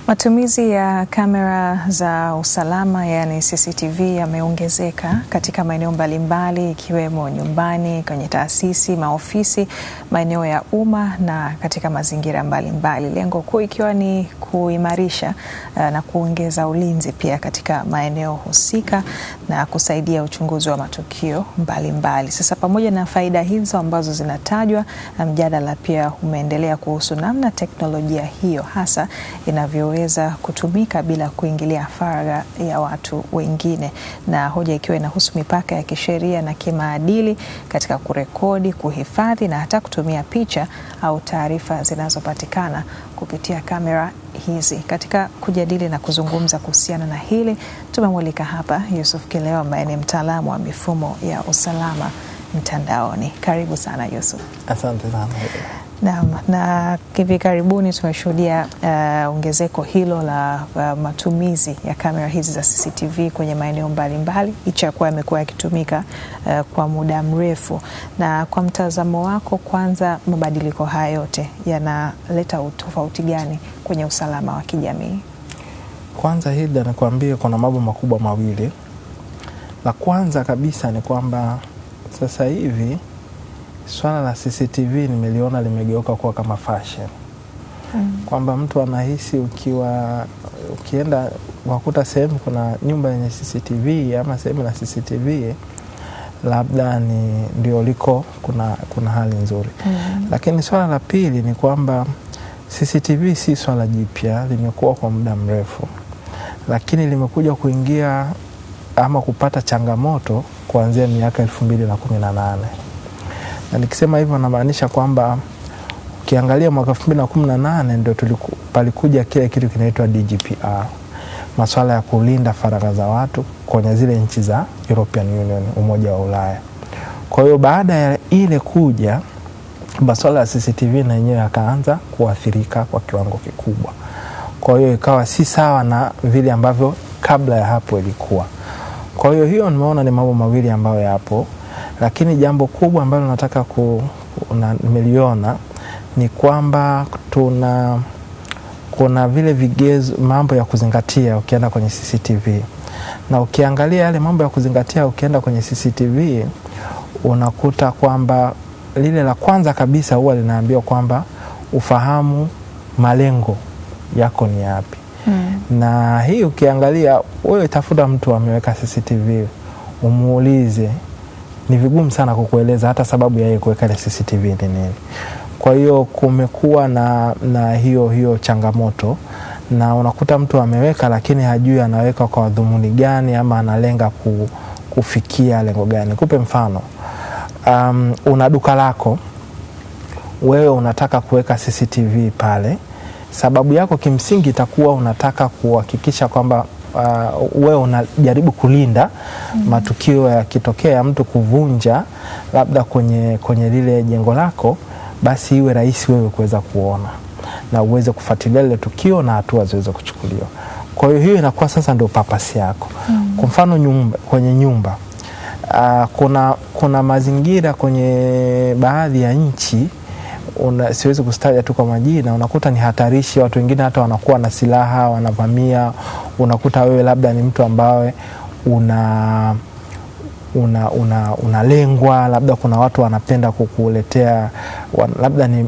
Matumizi ya kamera za usalama yani CCTV yameongezeka katika maeneo mbalimbali ikiwemo nyumbani, kwenye taasisi, maofisi, maeneo ya umma na katika mazingira mbalimbali. Lengo kuu ikiwa ni kuimarisha na kuongeza ulinzi pia katika maeneo husika na kusaidia uchunguzi wa matukio mbalimbali. Sasa pamoja na faida hizo ambazo zinatajwa, mjadala pia umeendelea kuhusu namna teknolojia hiyo hasa inavyoweza kutumika bila kuingilia faragha ya watu wengine, na hoja ikiwa inahusu mipaka ya kisheria na kimaadili katika kurekodi, kuhifadhi na hata kutumia picha au taarifa zinazopatikana kupitia kamera hizi. Katika kujadili na kuzungumza kuhusiana na hili, tumemwalika hapa Yusuf Kileo ambaye ni mtaalamu wa mifumo ya usalama mtandaoni. Karibu sana Yusuf. Asante sana. Na hivi karibuni tumeshuhudia ongezeko hilo la matumizi ya kamera hizi za CCTV kwenye maeneo mbalimbali, licha ya kuwa yamekuwa yakitumika kwa muda mrefu. Na kwa mtazamo wako, kwanza, mabadiliko haya yote yanaleta utofauti gani kwenye usalama wa kijamii? Kwanza Hilda, nakwambia kuna mambo makubwa mawili. La kwanza kabisa ni kwamba sasa hivi swala la CCTV nimeliona limegeuka kuwa kama fashion. Kwamba mtu anahisi ukienda wakuta sehemu kuna nyumba yenye CCTV ama sehemu na CCTV labda ndio liko kuna hali nzuri. Lakini swala la pili ni kwamba CCTV si swala jipya, limekuwa kwa muda mrefu. Lakini limekuja kuingia ama kupata changamoto kuanzia miaka 2018. Na nikisema hivyo namaanisha kwamba ukiangalia mwaka 2018 ndio palikuja kile kitu kinaitwa DGPR, masuala ya kulinda faragha za watu kwenye zile nchi za European Union, Umoja wa Ulaya. Kwa hiyo baada ya ile kuja, masuala ya CCTV na yenyewe yakaanza kuathirika kwa kiwango kikubwa. Kwa hiyo ikawa si sawa na vile ambavyo kabla ya hapo ilikuwa. Kwa hiyo nimeona ni mambo mawili ambayo yapo. Lakini jambo kubwa ambalo nataka nimeliona ni kwamba kuna vile vigezo, mambo ya kuzingatia ukienda kwenye CCTV. Na ukiangalia yale mambo ya kuzingatia ukienda kwenye CCTV, unakuta kwamba lile la kwanza kabisa huwa linaambiwa kwamba ufahamu malengo yako ni yapi. Na hii ukiangalia, wewe tafuta mtu ameweka CCTV, umuulize, ni vigumu sana kukueleza hata sababu ya yeye kuweka ile CCTV ni nini. Kwa hiyo kumekuwa na hiyo changamoto, na unakuta mtu ameweka lakini hajui anaweka kwa dhumuni gani ama analenga kufikia lengo gani. Kupe mfano, una duka lako, wewe unataka kuweka CCTV pale. Sababu yako kimsingi itakuwa unataka kuhakikisha kwamba wewe unajaribu kulinda matukio yakitokea mtu kuvunja labda kwenye lile jengo lako, basi iwe rahisi wewe kuweza kuona na uweze kufuatilia lile tukio na hatua ziweze kuchukuliwa. Kwa hiyo inakuwa sasa ndio purpose yako. Kwa mfano kwenye nyumba, kuna mazingira kwenye baadhi ya nchi, siwezi kustaja tu kwa majina, unakuta ni hatarishi, watu wengine hata wanakuwa na silaha wanavamia. Unakuta wewe labda ni mtu ambaye unalengwa, labda kuna watu wanapenda kukuletea, labda ni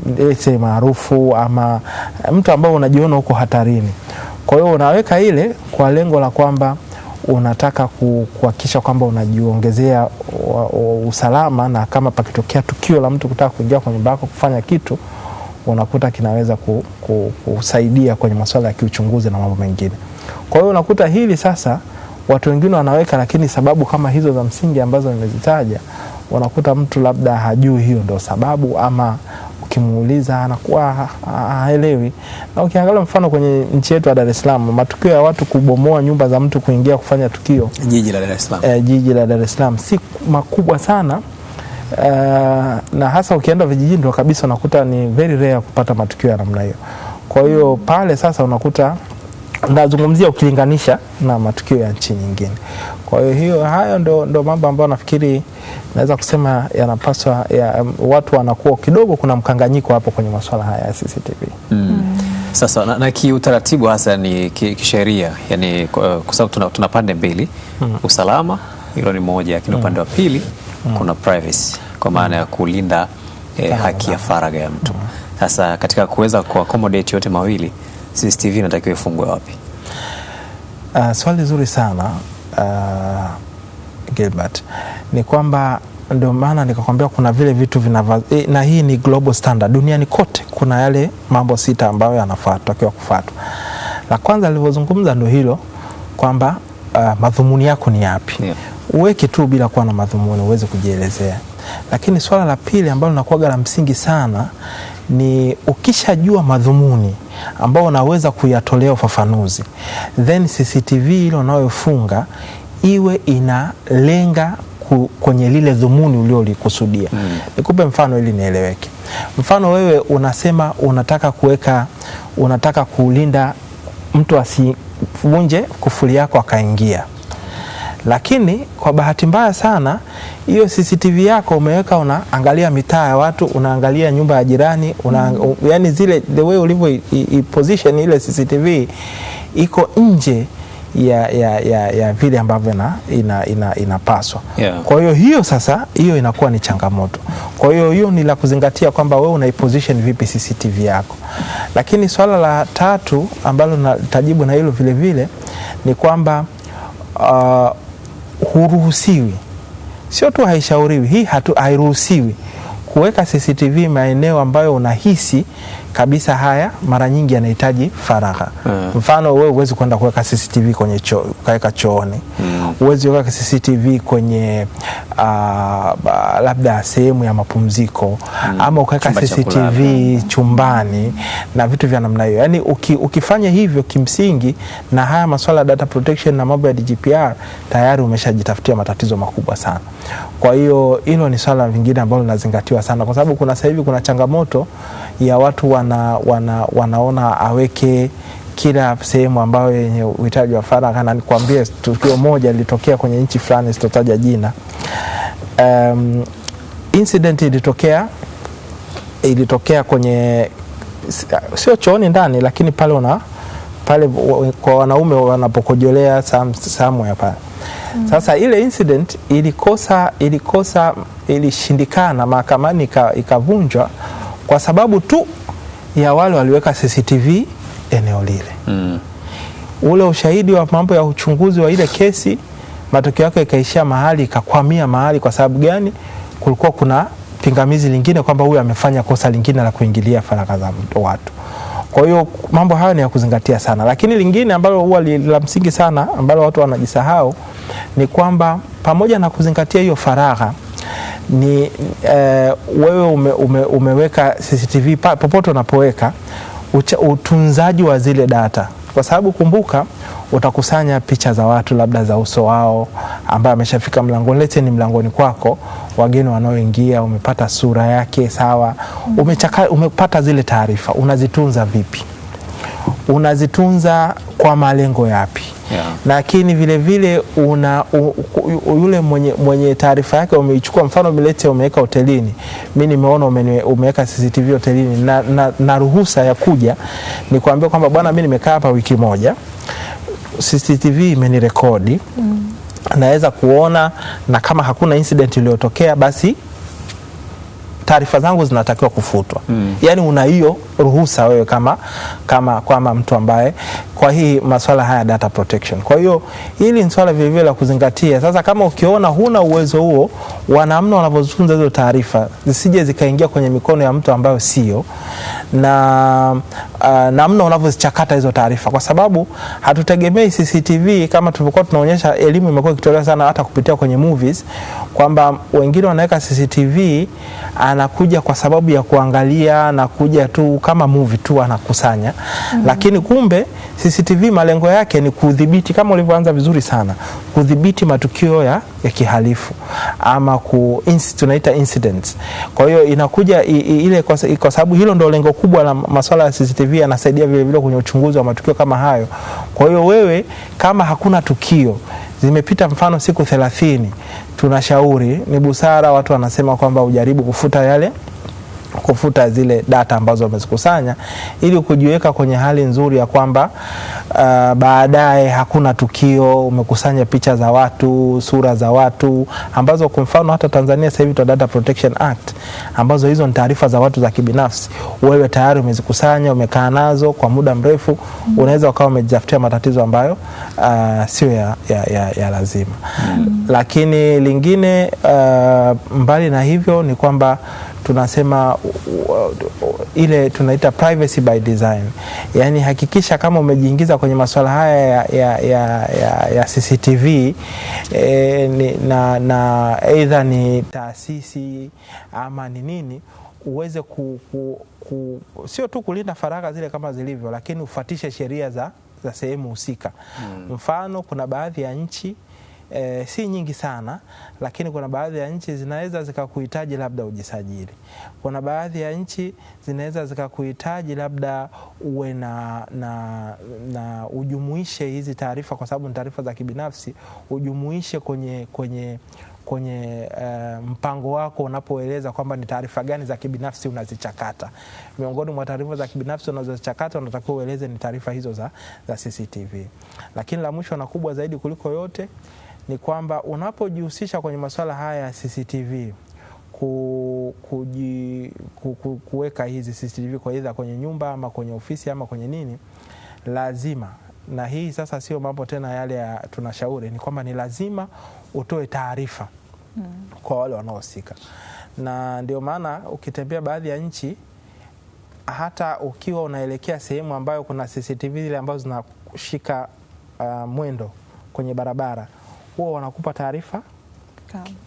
maarufu ama mtu ambaye unajiona uko hatarini. Kwa hiyo unaweka ile kwa lengo la kwamba unataka kuhakikisha kwamba unajiongezea usalama, na kama pakitokea tukio la mtu kutaka kuingia kwenye nyumba yako kufanya kitu, unakuta kinaweza kusaidia kwenye masuala ya kiuchunguzi na mambo mengine. Kwa hiyo unakuta hili sasa watu wengine wanaweka, lakini sababu kama hizo za msingi ambazo nimezitaja, unakuta mtu labda hajui hiyo ndio sababu, ama ukimuuliza anakuwa haelewi. Na ukiangalia mfano kwenye nchi yetu ya Dar es Salaam, matukio ya watu kubomoa nyumba za mtu kuingia kufanya tukio, jiji la Dar es Salaam si makubwa sana. Na hasa ukienda vijijini ndio kabisa unakuta ni very rare kupata matukio ya namna hiyo. Kwa hiyo pale sasa unakuta, nazungumzia ukilinganisha na matukio ya nchi nyingine. Kwa hiyo hayo ndo mambo ambayo nafikiri naweza kusema yanapaswa watu wanakuwa kidogo kuna mkanganyiko hapo kwenye masuala haya ya CCTV. Sasa na kiutaratibu hasa ni kisheria, yani kwa sababu tuna pande mbili, usalama hilo ni moja, lakini upande wa pili kuna privacy, kwa maana ya kulinda haki ya faragha ya mtu. Sasa katika kuweza kuaccommodate yote mawili, CCTV inatakiwa ifungwe wapi? Swali zuri sana Gilbert. Ni kwamba ndio maana nikakwambia kuna vile vitu na hii ni global standard. Duniani kote kuna yale mambo 6 ambayo yanatakiwa kufuatwa. La kwanza nilivyozungumza ndio hilo kwamba madhumuni yako ni yapi. Yeah. Uweke tu bila kuwa na madhumuni uweze kujielezea. Lakini swala la pili ambalo linakuwa la msingi sana ni ukishajua madhumuni ambao unaweza kuyatolea ufafanuzi, then CCTV ile unayofunga iwe inalenga kwenye lile dhumuni uliolikusudia. Nikupe mfano ili nieleweke. Mfano, wewe unasema unataka kulinda mtu asivunje kufuli yako akaingia. Lakini kwa bahati mbaya sana hiyo CCTV yako umeweka, unaangalia mitaa ya watu, unaangalia nyumba ya jirani, yani zile the way ulivyo position ile CCTV iko nje ya vile ambavyo inapaswa. Yeah. Kwa hiyo sasa hiyo inakuwa ni changamoto. Kwa hiyo ni la kuzingatia kwamba wewe unaiposition vipi CCTV yako. Lakini swala la tatu ambalo natajibu na hilo vile vile ni kwamba huruhusiwi, sio tu haishauriwi, hii hairuhusiwi kuweka CCTV maeneo ambayo unahisi kabisa haya mara nyingi yanahitaji faragha. Mfano, wewe huwezi kwenda kuweka CCTV kwenye kaweka chooni. Huwezi kuweka CCTV kwenye labda sehemu ya mapumziko, ama ukaweka CCTV chumbani na vitu vya namna hiyo. Yani ukifanya hivyo kimsingi na haya masuala ya data protection na mambo ya GDPR tayari umeshajitafutia matatizo makubwa sana. Kwa hiyo hilo ni swala vingine ambalo linazingatiwa sana, kwa sababu sasa hivi kuna changamoto ya watu wanaona aweke kila sehemu ambayo yenye uhitaji wa faragha. Na nikwambie tukio moja lilitokea kwenye nchi fulani, sitotaja jina. Incident ilitokea kwenye, sio chooni ndani, lakini pale kwa wanaume wanapokojolea somewhere pale. Sasa ile incident ilishindikana mahakamani, ikavunjwa kwa sababu tu ya wale waliweka CCTV eneo lile. Ule ushahidi wa mambo ya uchunguzi wa ile kesi, matokeo yake ikaishia mahali, ikakwamia mahali. Kwa sababu gani? Kulikuwa kuna pingamizi lingine kwamba huyu amefanya kosa lingine la kuingilia faragha za watu. Kwa hiyo mambo hayo ni ya kuzingatia sana. Lakini lingine ambalo huwa la msingi sana ambalo watu wanajisahau ni kwamba pamoja na kuzingatia hiyo faragha, ni wewe umeweka CCTV popote unapoweka, utunzaji wa zile data. Kwa sababu kumbuka, utakusanya picha za watu labda za uso wao ambaye ameshafika mlangoni. Lete ni mlangoni kwako, wageni wanaoingia, umepata sura yake sawa, umepata zile taarifa. Unazitunza vipi? Unazitunza kwa malengo yapi? Yeah. Lakini vile vile yule mwenye taarifa yake umeichukua, mfano milete umeweka hotelini, mimi nimeona umeweka CCTV hotelini na ruhusa ya kuja, ni kuambia kwamba bwana, mimi nimekaa hapa wiki moja, CCTV imenirekodi, naweza kuona, na kama hakuna incident iliyotokea basi taarifa zangu zinatakiwa kufutwa. Yani una hiyo ruhusa wewe kama mtu ambaye kwa hii masuala haya data protection. Kwa hiyo hili ni swala vile vile la kuzingatia. Sasa kama ukiona huna uwezo huo wa namna unavyotunza hizo taarifa zisije zikaingia kwenye mikono ya mtu ambayo sio, na namna unavyozichakata hizo taarifa, kwa sababu hatutegemei CCTV kama tulivyokuwa tunaonyesha. Elimu imekuwa ikitolewa sana hata kupitia kwenye movies kwamba wengine wanaweka CCTV anakuja kwa sababu ya kuangalia na kuja tu kama movie tu anakusanya. Lakini kumbe CCTV malengo yake ni kudhibiti, kama ulivyoanza vizuri sana, kudhibiti matukio ya kihalifu ama tunaita incidents. Kwa hiyo inakuja ile kwa sababu hilo ndio lengo kubwa la masuala ya CCTV, yanasaidia vile vile kwenye uchunguzi wa matukio kama hayo. Kwa hiyo wewe kama hakuna tukio, zimepita mfano siku 30, tunashauri ni busara watu wanasema kwamba ujaribu kufuta yale kufuta zile data ambazo wamezikusanya ili kujiweka kwenye hali nzuri ya kwamba baadaye hakuna tukio, umekusanya picha za watu, sura za watu ambazo kwa mfano hata Tanzania sasa hivi tuna Data Protection Act ambazo hizo ni taarifa za watu za kibinafsi. Wewe tayari umezikusanya, umekaa nazo kwa muda mrefu, unaweza ukawa umejitafutia matatizo ambayo sio ya lazima. Lakini lingine mbali na hivyo ni kwamba tunasema ile tunaita privacy by design. Yani hakikisha kama umejiingiza kwenye masuala haya ya CCTV na either ni taasisi ama ni nini, uweze sio tu kulinda faragha zile kama zilivyo, lakini ufuatishe sheria za sehemu husika. Mfano kuna baadhi ya nchi si nyingi sana, lakini kuna baadhi ya nchi zinaweza zikakuhitaji labda ujisajili. Kuna baadhi ya nchi zinaweza zikakuhitaji labda uwe na ujumuishe hizi taarifa, kwa sababu ni taarifa za kibinafsi, ujumuishe kwenye mpango wako unapoeleza kwamba ni taarifa gani za kibinafsi unazichakata. Miongoni mwa taarifa za kibinafsi unazozichakata unatakiwa ueleze ni taarifa hizo za CCTV. Lakini la mwisho na kubwa zaidi kuliko yote ni kwamba unapojihusisha kwenye masuala haya ya CCTV, kuweka hizi CCTV kwa either kwenye nyumba ama kwenye ofisi ama kwenye nini, lazima, na hii sasa sio mambo tena yale ya tunashauri, ni kwamba ni lazima utoe taarifa kwa wale wanaohusika. Na ndio maana ukitembea baadhi ya nchi, hata ukiwa unaelekea sehemu ambayo kuna CCTV zile ambazo zinashika mwendo kwenye barabara, huwa wanakupa taarifa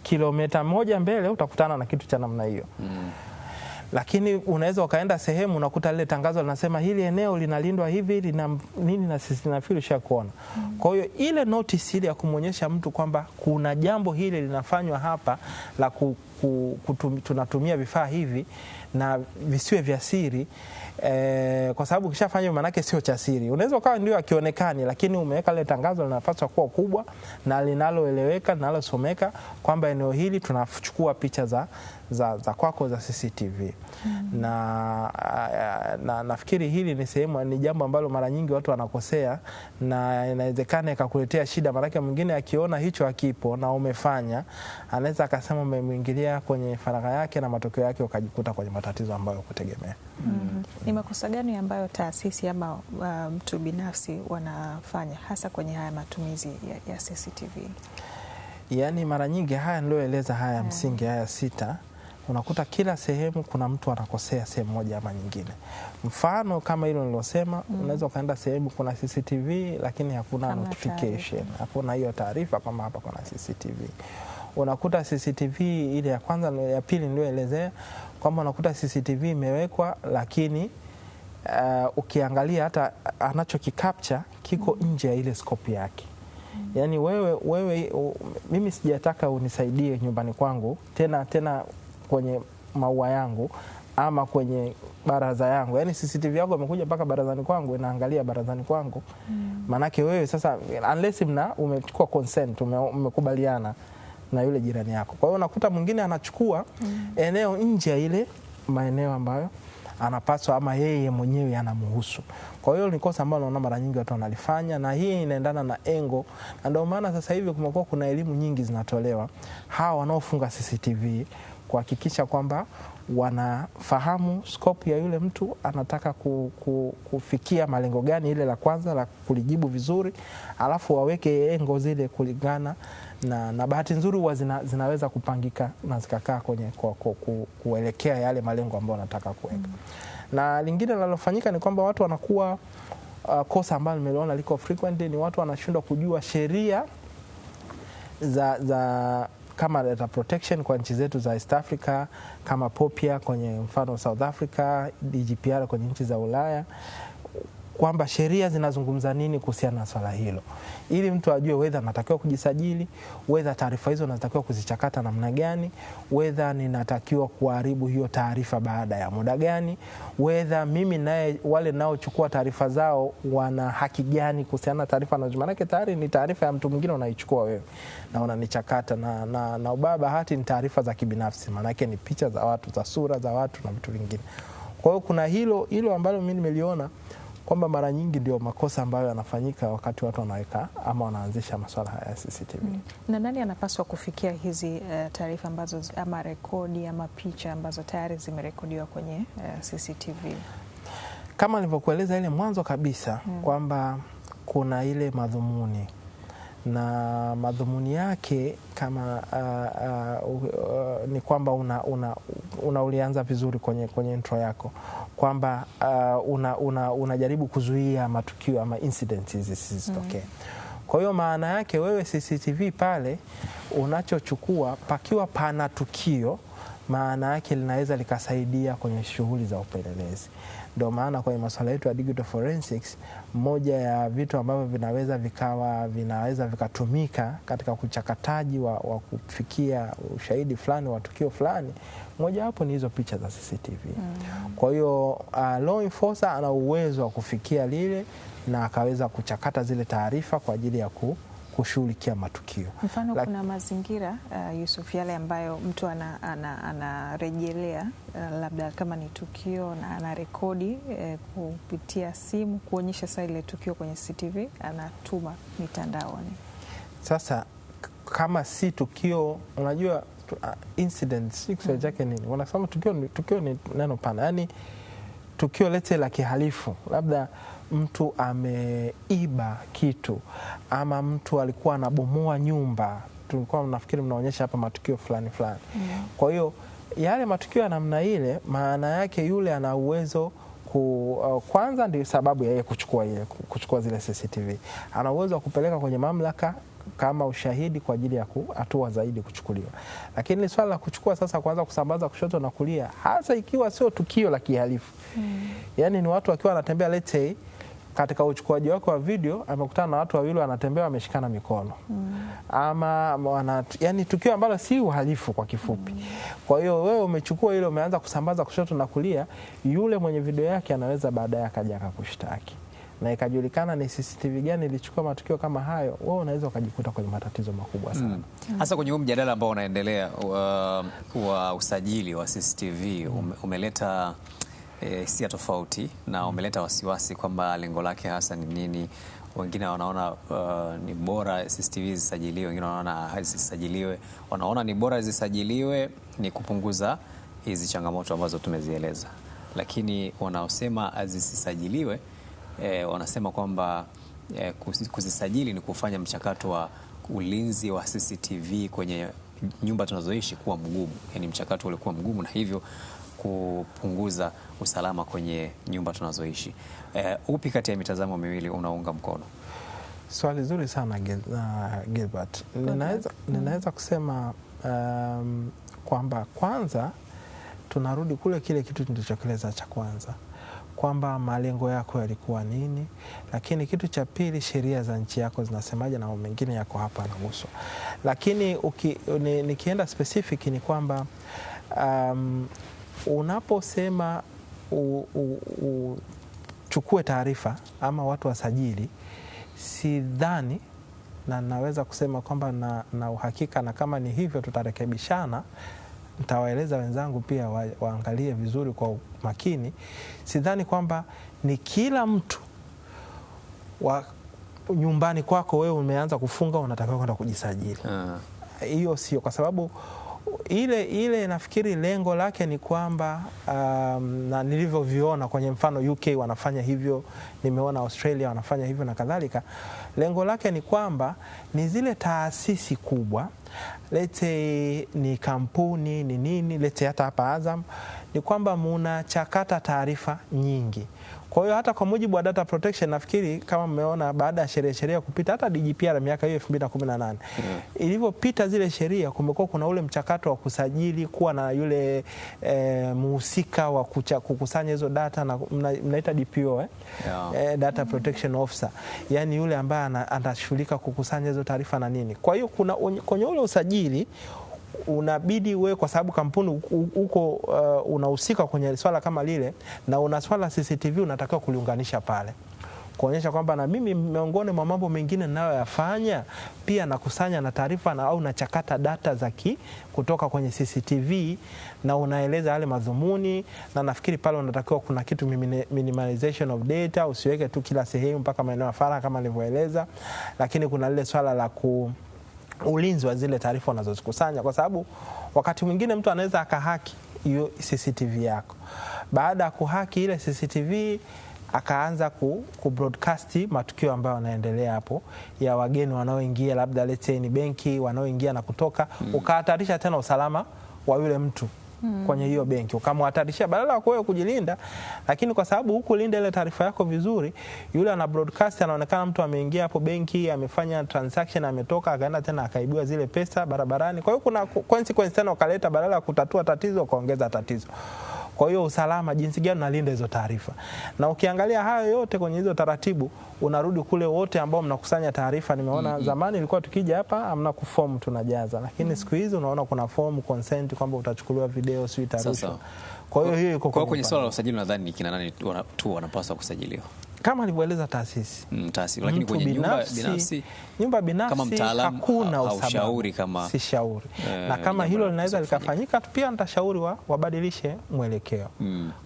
kilomita 1 mbele utakutana na kitu cha namna hiyo. Lakini unaweza ukaenda sehemu unakuta lile tangazo linasema hili eneo linalindwa hivi, lina nini, na sisi tunafikiria kuona. Kwa hiyo ile notice ile ya kumuonyesha mtu kwamba kuna jambo hili linafanywa hapa la tunatumia vifaa hivi na visiwe vya siri, kwa sababu kishafanywa manake sio cha siri. Unaweza ukawa ndio akionekani, lakini umeweka ile tangazo linapaswa kuwa kubwa na linaloeleweka, linalosomeka kwamba eneo hili tunachukua picha za kwako za CCTV. Na nafikiri hili ni jambo ambalo mara nyingi watu wanakosea, na inawezekana ikakuletea shida. Manake mwingine akiona hicho hakipo na umefanya, anaweza akasema umemwingilia kwenye faragha yake, na matokeo yake ukajikuta kwenye matatizo ambayo kutegemea. Ni makosa gani ambayo taasisi ama mtu binafsi wanafanya hasa kwenye haya matumizi ya CCTV? Yani mara nyingi haya nilioeleza haya msingi haya 6, unakuta kila sehemu kuna mtu anakosea sehemu moja ama nyingine. Mfano kama hilo nilosema, unaweza ukaenda sehemu kuna CCTV lakini hakuna notification, hakuna hiyo taarifa kama hapa kuna CCTV. Unakuta CCTV ile ya kwanza ya pili nilioelezea kwamba unakuta CCTV imewekwa, lakini ukiangalia hata anachokicapture kiko nje ya ile scope yake. Yani wewe mimi sijataka unisaidie nyumbani kwangu tena kwenye maua yangu ama kwenye baraza yangu. Yani CCTV yako imekuja mpaka barazani kwangu, inaangalia barazani kwangu. Manake wewe sasa, unless umechukua consent, umekubaliana na yule jirani yako. Kwa hiyo unakuta mwingine anachukua eneo nje ya ile maeneo ambayo anapaswa ama yeye mwenyewe anamhusu. Kwa hiyo ni kosa ambalo naona mara nyingi watu wanalifanya, na hii inaendana na engo. Na ndio maana sasa hivi kumekuwa kuna elimu nyingi zinatolewa hawa wanaofunga CCTV kuhakikisha kwamba wanafahamu scope ya yule mtu anataka kufikia malengo gani, ile la kwanza la kulijibu vizuri, alafu waweke engo zile kulingana na bahati nzuri huwa zinaweza kupangika na zikakaa kwenye kuelekea yale malengo ambayo wanataka kuweka. Na lingine linalofanyika ni kwamba watu wanakuwa kosa ambalo nimeona liko frequent ni watu wanashindwa kujua sheria za kama data protection kwa nchi zetu za East Africa, kama POPIA kwenye mfano South Africa, GDPR kwenye nchi za Ulaya. kwamba sheria zinazungumza nini kuhusiana na swala hilo, ili mtu ajue whether anatakiwa kujisajili, whether taarifa hizo natakiwa kuzichakata namna gani, whether ninatakiwa kuharibu hiyo taarifa baada ya muda gani, whether mimi naye wale naochukua taarifa zao wana haki gani kuhusiana na taarifa na maana yake tayari ni taarifa ya mtu mwingine unaichukua wewe na unanichakata na ubaya bahati ni taarifa za kibinafsi, maana yake ni picha za watu, za sura za watu na vitu vingine. Kwa hiyo kuna hilo ambalo mimi nimeliona kwamba mara nyingi ndio makosa ambayo yanafanyika wakati watu wanaweka ama wanaanzisha masuala haya ya CCTV. Na nani anapaswa kufikia hizi taarifa ambazo ama rekodi ama picha ambazo tayari zimerekodiwa kwenye CCTV? Kama nilivyokueleza ile mwanzo kabisa kwamba kuna ile madhumuni na madhumuni yake kama ni kwamba ulianza vizuri kwenye intro yako kwamba unajaribu kuzuia matukio ama incidents hizi zisitokee. Kwa hiyo maana yake wewe CCTV pale unachochukua pakiwa pana tukio, maana yake linaweza likasaidia kwenye shughuli za upelelezi. Ndio maana kwenye masuala yetu ya digital forensics, moja ya vitu ambavyo vinaweza vikatumika katika kuchakataji wa kufikia ushahidi fulani wa tukio fulani, moja hapo ni hizo picha za CCTV. Kwa hiyo law enforcer ana uwezo wa kufikia lile na akaweza kuchakata zile taarifa kwa ajili ya kushughulikia matukio. Mfano kuna mazingira Yusuf, yale ambayo mtu anarejelea labda kama ni tukio na anarekodi kupitia simu kuonyesha sasa ile tukio kwenye CCTV, anatuma mitandaoni. Sasa kama si tukio, unajua incident si Kiswahili chake nini? Wanasema tukio ni neno pana. Yaani tukio lete la kihalifu, labda mtu ameiba kitu ama mtu alikuwa anabomoa nyumba, tulikuwa nafikiri mnaonyesha hapa matukio fulani. Kwa hiyo yale matukio ya namna ile, maana yake yule ana uwezo kwanza ndio sababu ya yeye kuchukua zile CCTV. Ana uwezo wa kupeleka kwenye mamlaka kama ushahidi kwa ajili ya hatua zaidi kuchukuliwa. Lakini swala la kuchukua sasa kuanza kusambaza kushoto na kulia, hasa ikiwa sio tukio la kihalifu. Yaani ni watu wakiwa wanatembea, let's say katika uchukuaji wako wa video amekutana na watu wawili wanatembea wameshikana mikono. Ama yani tukio ambalo si uhalifu kwa kifupi. Kwa hiyo wewe umechukua ile umeanza kusambaza kushoto na kulia, yule mwenye video yake anaweza baadaye akaja akakushtaki. Na ikajulikana ni CCTV gani ilichukua matukio kama hayo, wewe unaweza ukajikuta kwenye matatizo makubwa sana. Hasa kwenye mjadala ambao unaendelea wa usajili wa CCTV umeleta hisia tofauti na umeleta wasiwasi kwamba lengo lake hasa ni nini. Wengine wanaona ni bora CCTV zisajiliwe, wengine wanaona hazisajiliwe. Wanaona ni bora zisajiliwe ni kupunguza hizi changamoto ambazo tumezieleza. Lakini wanaosema azisajiliwe wanasema kwamba kuzisajili ni kufanya mchakato wa ulinzi wa CCTV kwenye nyumba tunazoishi kuwa mgumu. Yaani mchakato ule kuwa mgumu na hivyo kupunguza usalama kwenye nyumba tunazoishi. Upi kati ya mitazamo miwili unaunga mkono? Swali zuri sana Gilbert. Ninaweza kusema kwamba kwanza tunarudi kule kile kitu tulichokeleza cha kwanza, kwamba malengo yako yalikuwa nini, lakini kitu cha pili sheria za nchi yako zinasemaje na mengine yako hapa yanaguswa. Lakini nikienda specific ni kwamba unaposema uchukue taarifa ama watu wasajili, sidhani na naweza kusema kwamba na uhakika, na kama ni hivyo tutarekebishana, nitawaeleza wenzangu pia waangalie vizuri kwa makini. Sidhani kwamba ni kila mtu nyumbani kwako wewe umeanza kufunga unatakiwa kwenda kujisajili. Hiyo sio, kwa sababu ile nafikiri lengo lake ni kwamba na nilivyoviona kwenye mfano UK wanafanya hivyo, nimeona Australia wanafanya hivyo na kadhalika. Lengo lake ni kwamba ni zile taasisi kubwa, lete ni kampuni ni nini, lete hata hapa Azam, ni kwamba mnachakata taarifa nyingi. Kwa hiyo hata kwa mujibu wa data protection, nafikiri kama mmeona baada ya sheria kupita, hata DGPR miaka hiyo 2018 ilivyopita zile sheria, kumekuwa kuna ule mchakato wa kusajili, kuwa na yule muhusika wa kukusanya hizo data, na mnaita DPO data protection officer, yani yule ambaye anashughulika kukusanya hizo taarifa na nini. Kwa hiyo kuna kwenye ule usajili unabidi wewe, kwa sababu kampuni uko unahusika kwenye swala kama lile, na una swala CCTV unatakiwa kuliunganisha pale, kuonyesha kwamba na mimi miongoni mwa mambo mengine ninayoyafanya pia nakusanya na taarifa au nachakata data za kutoka kwenye CCTV, na unaeleza yale madhumuni. Na nafikiri pale unatakiwa kuna kitu minimization of data, usiweke tu kila sehemu mpaka maeneo ya faragha kama nilivyoeleza, lakini kuna lile swala la ulinzi wa zile taarifa unazozikusanya, kwa sababu wakati mwingine mtu anaweza akahaki hiyo CCTV yako. Baada ya kuhaki ile CCTV akaanza kubroadcast matukio ambayo yanaendelea hapo ya wageni wanaoingia, labda let's say ni benki, wanaoingia na kutoka, ukahatarisha tena usalama wa yule mtu kwenye hiyo benki, ukamhatarishia badala ya wewe kujilinda. Lakini kwa sababu huku linda ile taarifa yako vizuri, yule ana broadcast, anaonekana mtu ameingia hapo benki, amefanya transaction, ametoka, akaenda tena akaibiwa zile pesa barabarani. Kwa hiyo kuna consequence tena ukaleta, badala ya kutatua tatizo ukaongeza tatizo. Kwa hiyo usalama, jinsi gani unalinda hizo taarifa. Na ukiangalia hayo yote kwenye hizo taratibu, unarudi kule wote ambao mnakusanya taarifa. Nimeona zamani ilikuwa tukija hapa amna kuform tunajaza, lakini siku hizi unaona kuna form consent kwamba utachukuliwa video, sio taarifa. Kwa hiyo hiyo iko kwenye swala la usajili. Nadhani ni kina nani tu wanapaswa kusajiliwa kama alivyoeleza taasisi. Lakini kwenye nyumba binafsi kama mtaalamu hakuna ushauri kama si shauri. Na kama hilo linaweza likafanyika, pia nitashauri wabadilishe mwelekeo.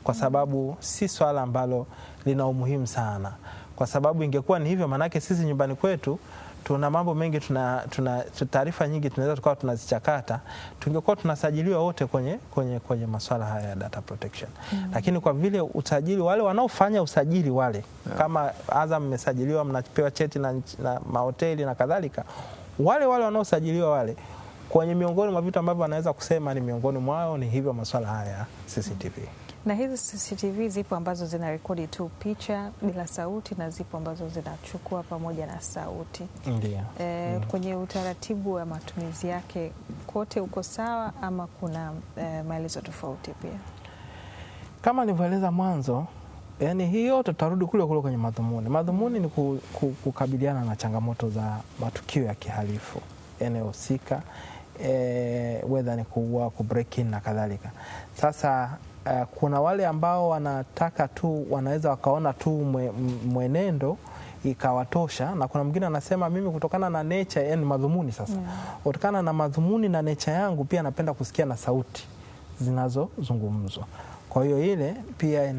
Kwa sababu si swala ambalo lina umuhimu sana. Kwa sababu ingekuwa ni hivyo, manake sisi nyumbani kwetu tuna mambo mengi, tuna taarifa nyingi tunaweza tukawa tunazichakata, tungekuwa tunasajiliwa wote kwenye masuala haya ya data protection. Lakini kwa vile usajili, wale wanaofanya usajili wale kama Azam mmesajiliwa, mnapewa cheti na mahoteli na kadhalika, wale wanaosajiliwa wale, kwenye miongoni mwa vitu ambavyo wanaweza kusema ni miongoni mwao ni hivyo masuala haya ya CCTV. Na hizi CCTV zipo ambazo zinarekodi tu picha bila sauti, na zipo ambazo zinachukua pamoja na sauti. Ndio. Kwenye utaratibu wa matumizi yake kote uko sawa, ama kuna maelezo tofauti pia? Kama nilivyoeleza mwanzo, yani hiyo tutarudi kule kwenye madhumuni. Madhumuni ni kukabiliana na changamoto za matukio ya kihalifu eneo husika, whether ni kuua, kubreak in na kadhalika. Sasa kuna wale ambao wanataka tu, wanaweza wakaona tu mwenendo ikawatosha, na kuna mwingine anasema mimi kutokana na nature, yani madhumuni sasa. Kutokana na madhumuni na nature yangu pia napenda kusikia na sauti zinazozungumzwa. Kwa hiyo ile pia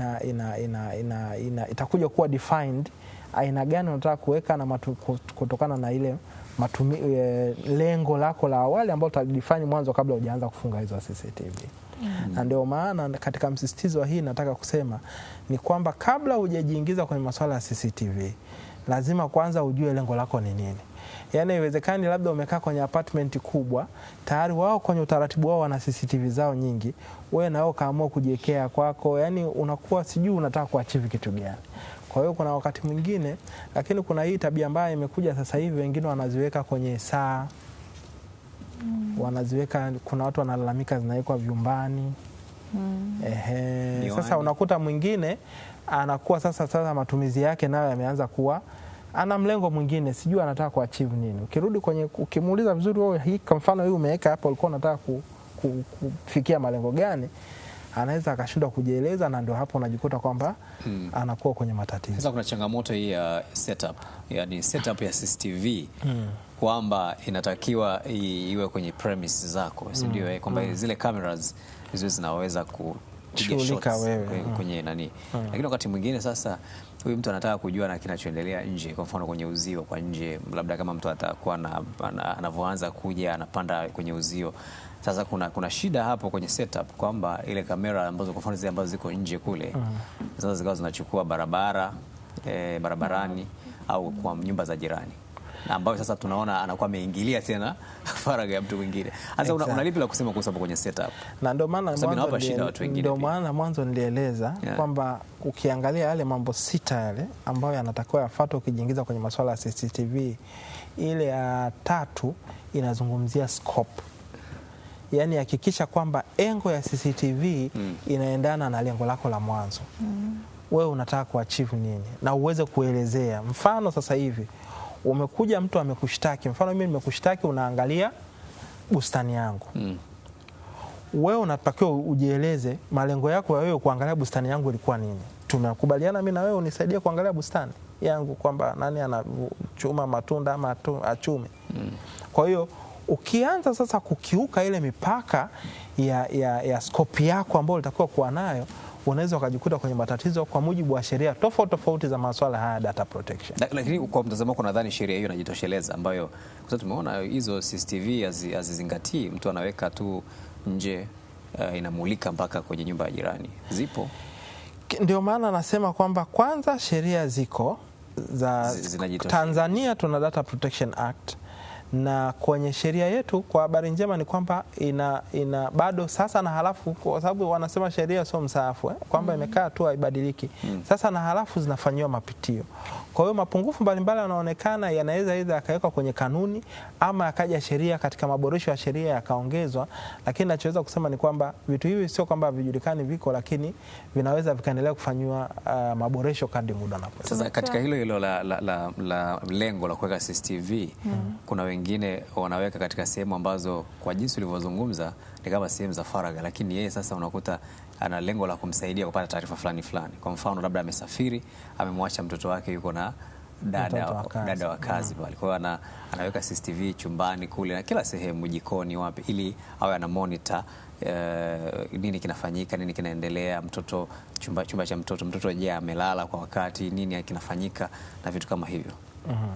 itakuja kuwa defined aina gani unataka kuweka, na kutokana na ile lengo lako la awali ambalo utalifanya mwanzo kabla hujaanza kufunga hizo CCTV. Na ndio maana katika msisitizo hii nataka kusema ni kwamba kabla hujajiingiza kwenye masuala ya CCTV, lazima kwanza ujue lengo lako ni nini. Yani iwezekani labda umekaa kwenye apartment kubwa, tayari wao kwenye utaratibu wao wana CCTV zao nyingi, wewe nao kaamua kujiwekea kwako, yani unakuwa sijui unataka kuachieve kitu gani. Kwa hiyo kuna wakati mwingine, lakini kuna hii tabia ambayo imekuja sasa hivi, wengine wanaziweka kwenye saa, wanaziweka, kuna watu wanalalamika zinawekwa vyumbani. Sasa unakuta mwingine anakuwa sasa matumizi yake nayo yameanza kuwa ana mlengo mwingine, sijui anataka kuachieve nini. Ukirudi ukimuuliza vizuri, wewe hii kwa mfano hii umeweka hapa, ulikuwa unataka kufikia malengo gani, anaweza akashindwa kujieleza, na ndio hapo unajikuta kwamba anakuwa kwenye matatizo. Sasa kuna changamoto hii ya setup, yani setup ya CCTV kwamba inatakiwa iwe kwenye premise zako, si ndio? Kwamba zile cameras hizo zinaweza kupiga shots kwenye nani. Lakini wakati mwingine sasa huyu mtu anataka kujua na kinachoendelea nje, kwa mfano kwenye uzio kwa nje, labda kama mtu atakuwa anavyoanza kuja anapanda kwenye uzio. Sasa kuna shida hapo kwenye setup kwamba ile kamera ambazo kwa mfano zile ambazo ziko nje kule sasa zikawa zinachukua barabarani au kwa nyumba za jirani. na ambayo sasa tunaona anakuwa ameingilia tena faragha ya mtu mwingine. Sasa unalipi la kusema kuhusu kwenye setup? Na ndio maana mwanzo nilieleza kwamba ukiangalia yale mambo 6 yale ambayo yanatakiwa yafuatwe ukijiingiza kwenye masuala ya CCTV, ile ya 3 inazungumzia scope. Yaani hakikisha kwamba engo ya CCTV inaendana na lengo lako la mwanzo. Wewe unataka kuachieve nini na uweze kuelezea. Mfano sasa hivi umekuja mtu amekushtaki, mfano mimi nimekushtaki, unaangalia bustani yangu. Wewe unatakiwa ujieleze malengo yako ya wewe kuangalia bustani yangu ilikuwa nini. Tumekubaliana mimi na wewe unisaidie kuangalia bustani yangu kwamba nani anachuma matunda ama achume. Kwa hiyo ukianza sasa kukiuka ile mipaka ya scope yako ambayo ulitakiwa kuwa nayo, unaweza ukajikuta kwenye matatizo kwa mujibu wa sheria tofauti za masuala haya data protection. Lakini kwa mtazamo wako nadhani sheria hiyo inajitosheleza, ambayo kwa sababu tumeona hizo CCTV hazizingatii, mtu anaweka tu nje, inamulika mpaka kwenye nyumba ya jirani. Zipo. Ndio maana nasema kwamba kwanza sheria ziko za Tanzania, tuna Data Protection Act, na kwenye sheria yetu kwa habari njema ni kwamba ina bado sasa na halafu, kwa sababu wanasema sheria sio msaafu kwamba imekaa tu haibadiliki. Sasa na halafu zinafanywa mapitio. Kwa hiyo mapungufu mbalimbali yanaonekana yanaweza aidha akawekwa kwenye kanuni ama akaja sheria katika maboresho ya sheria yakaongezwa, lakini nachoweza kusema ni kwamba vitu hivi sio kwamba vijulikani viko, lakini vinaweza vikaendelea kufanywa maboresho kadri muda unapoenda. Sasa katika hilo la lengo la kuweka CCTV, kuna wengine wanaweka katika sehemu ambazo kwa jinsi ulivyozungumza ni kama sehemu za faragha, lakini yeye sasa unakuta ana lengo la kumsaidia kupata taarifa fulani. Kwa mfano labda amesafiri, amemwacha mtoto wake yuko na dada wa kazi pale. Kwa hiyo anaweka CCTV chumbani kule na kila sehemu, jikoni, wapi, ili awe ana monitor nini kinafanyika, nini kinaendelea, mtoto chumba cha mtoto je, amelala kwa wakati, nini kinafanyika na vitu kama hivyo.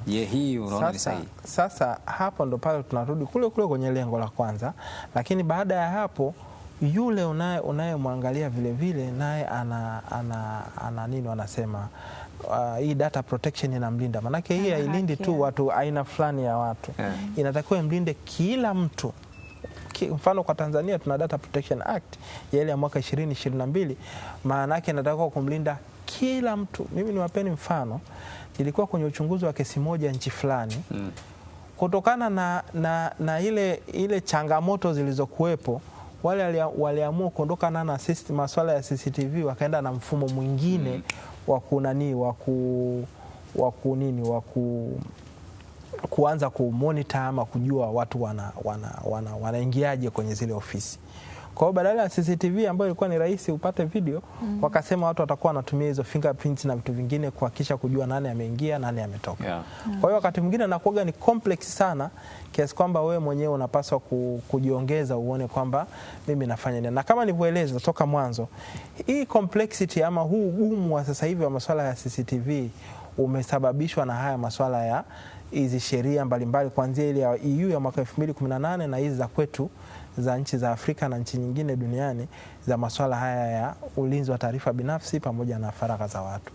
Hii unaona ni sahihi? Sasa hapo ndo pale tunarudi kule kwenye lengo la kwanza, lakini baada ya hapo yule unayemwangalia vile vile naye ana nini wanasema, hii data protection inamlinda. Manake hii hailindi tu watu aina fulani ya watu, inatakiwa imlinde kila mtu. Mfano kwa Tanzania tuna Data Protection Act ya mwaka 2022, maana yake inatakiwa kumlinda kila mtu. Mimi niwapeni mfano, nilikuwa kwenye uchunguzi wa kesi moja nchi fulani. Kutokana na ile changamoto zilizokuwepo, wale waliamua kuondoka na system masuala ya CCTV, wakaenda na mfumo mwingine kuanza kumonitor ama kujua watu wanaingiaje kwenye zile ofisi. Kwa hiyo badala ya CCTV ambayo ilikuwa ni rahisi upate video, wakasema watu watakuwa wanatumia hizo fingerprints na vitu vingine kuhakikisha kujua nani ameingia, nani ametoka. Kwa hiyo wakati mwingine nakuaga ni complex sana kiasi kwamba wewe mwenyewe unapaswa kujiongeza uone kwamba mimi nafanya nini. Na kama nilivyoeleza toka mwanzo, hii complexity ama huu ugumu wa sasa hivi wa masuala ya CCTV umesababishwa na haya masuala ya hizi sheria mbalimbali, kuanzia ile ya EU ya mwaka 2018 na hizi za kwetu za nchi za Afrika na nchi nyingine duniani za masuala haya ya ulinzi wa taarifa binafsi pamoja na faragha za watu.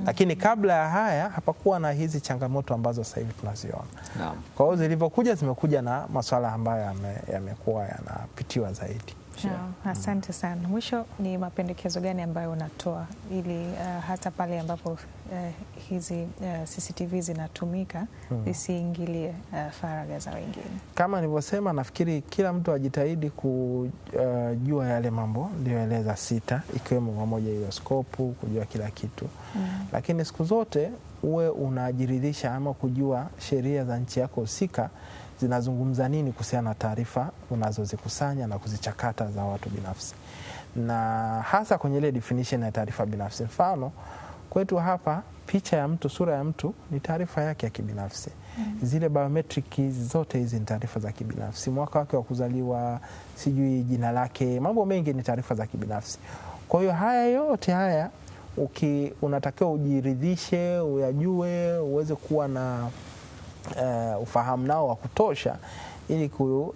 Lakini kabla ya haya hapakuwa na hizi changamoto ambazo sasa hivi tunaziona. Kwa hiyo zilivyokuja zimekuja na masuala ambayo yamekuwa yanapitiwa zaidi. Asante sana. Mwisho, ni mapendekezo gani ambayo unatoa ili hata pale ambapo hizi CCTV zinatumika zisiingilie faragha za wengine? Kama nilivyosema, nafikiri kila mtu ajitahidi kujua yale mambo niliyoeleza 6, ikiwemo pamoja hiyo scope, kujua kila kitu. Lakini siku zote uwe unajiridhisha ama kujua sheria za nchi yako husika zinazungumza nini kuhusiana na taarifa unazozikusanya na kuzichakata za watu binafsi, na hasa kwenye ile definition ya taarifa binafsi. Mfano kwetu hapa, picha ya mtu, sura ya mtu ni taarifa yake ya kibinafsi. Zile biometric zote hizi ni taarifa za kibinafsi, mwaka wake wa kuzaliwa, sijui jina lake, mambo mengi ni taarifa za kibinafsi. Kwa hiyo haya yote haya unatakiwa ujiridhishe, uyajue, uweze kuwa na ufahamu nao wa kutosha,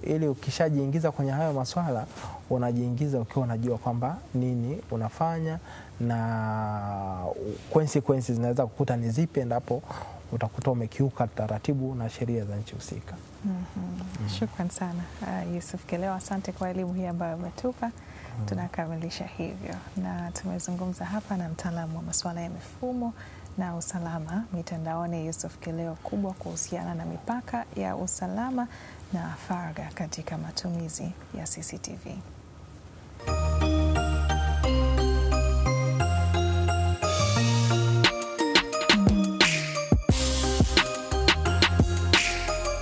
ili ukishajiingiza kwenye hayo maswala unajiingiza ukiwa unajua kwamba nini unafanya na consequences zinaweza kukuta ni zipi endapo utakuta umekiuka taratibu na sheria za nchi husika. Shukran sana Yusuf Kileo, asante kwa elimu hii ambayo umetupa. Tunakamilisha hivyo, na tumezungumza hapa na mtaalamu wa masuala ya mifumo na usalama mitandaoni Yusuf Kileo, kubwa kuhusiana na mipaka ya usalama na faragha katika matumizi ya CCTV.